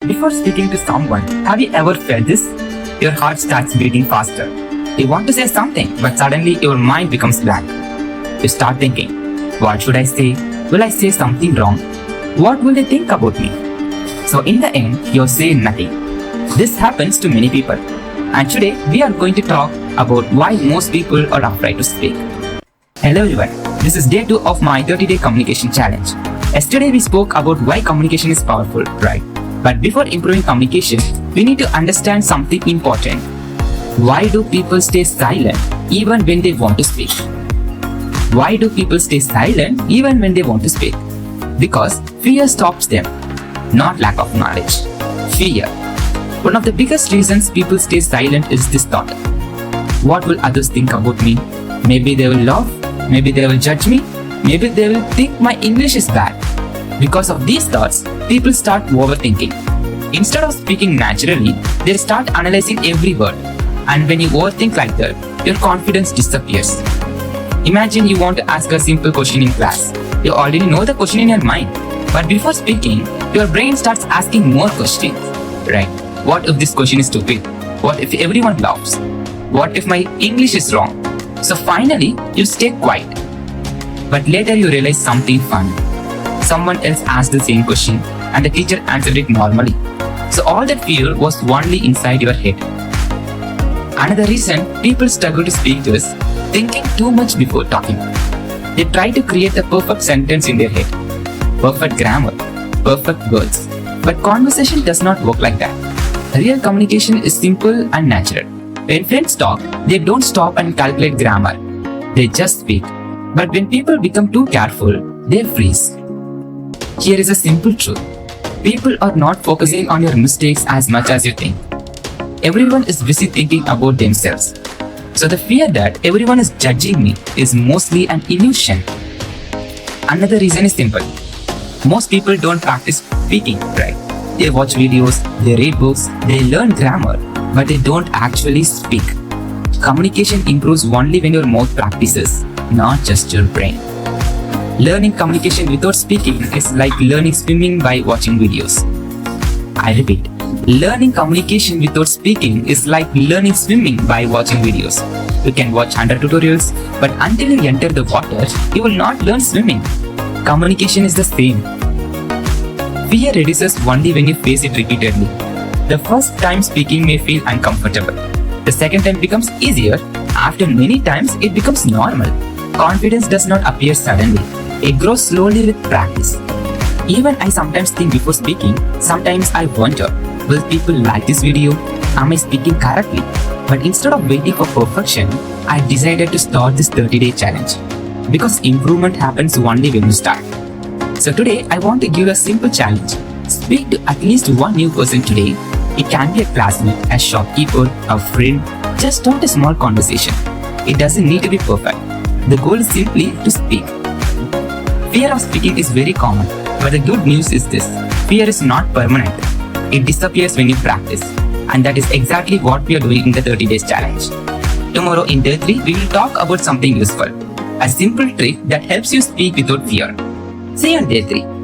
Before speaking to someone, have you ever felt this? Your heart starts beating faster. You want to say something, but suddenly your mind becomes blank. You start thinking, what should I say? Will I say something wrong? What will they think about me? So in the end, you say nothing. This happens to many people. And today, we are going to talk about why most people are afraid to speak. Hello everyone, this is day 2 of my 30-day communication challenge. Yesterday we spoke about why communication is powerful, right? But before improving communication, we need to understand something important. Why do people stay silent even when they want to speak? Why do people stay silent even when they want to speak? Because fear stops them, not lack of knowledge. Fear. One of the biggest reasons people stay silent is this thought. What will others think about me? Maybe they will laugh, maybe they will judge me, maybe they will think my English is bad. Because of these thoughts, people start overthinking. Instead of speaking naturally, they start analyzing every word. And when you overthink like that, your confidence disappears. Imagine you want to ask a simple question in class. You already know the question in your mind. But before speaking, your brain starts asking more questions. Right? What if this question is stupid? What if everyone laughs? What if my English is wrong? So finally, you stay quiet. But later you realize something fun. Someone else asked the same question and the teacher answered it normally. So all that fear was only inside your head. Another reason people struggle to speak is thinking too much before talking. They try to create the perfect sentence in their head. Perfect grammar, perfect words. But conversation does not work like that. Real communication is simple and natural. When friends talk, they don't stop and calculate grammar. They just speak. But when people become too careful, they freeze. Here is a simple truth. People are not focusing on your mistakes as much as you think. Everyone is busy thinking about themselves. So the fear that everyone is judging me is mostly an illusion. Another reason is simple. Most people don't practice speaking, right? They watch videos, they read books, they learn grammar, but they don't actually speak. Communication improves only when your mouth practices, not just your brain. Learning communication without speaking is like learning swimming by watching videos. I repeat, learning communication without speaking is like learning swimming by watching videos. You can watch 100 tutorials, but until you enter the water, you will not learn swimming. Communication is the same. Fear reduces only when you face it repeatedly. The first time speaking may feel uncomfortable. The second time becomes easier. After many times, it becomes normal. Confidence does not appear suddenly. It grows slowly with practice. Even I sometimes think before speaking, sometimes I wonder, will people like this video? Am I speaking correctly? But instead of waiting for perfection, I decided to start this 30-day challenge. Because improvement happens only when you start. So today, I want to give a simple challenge. Speak to at least one new person today. It can be a classmate, a shopkeeper, a friend. Just start a small conversation. It doesn't need to be perfect. The goal is simply to speak. Fear of speaking is very common, but the good news is this. Fear is not permanent. It disappears when you practice. And that is exactly what we are doing in the 30 days challenge. Tomorrow in day 3, we will talk about something useful. A simple trick that helps you speak without fear. See you on day 3.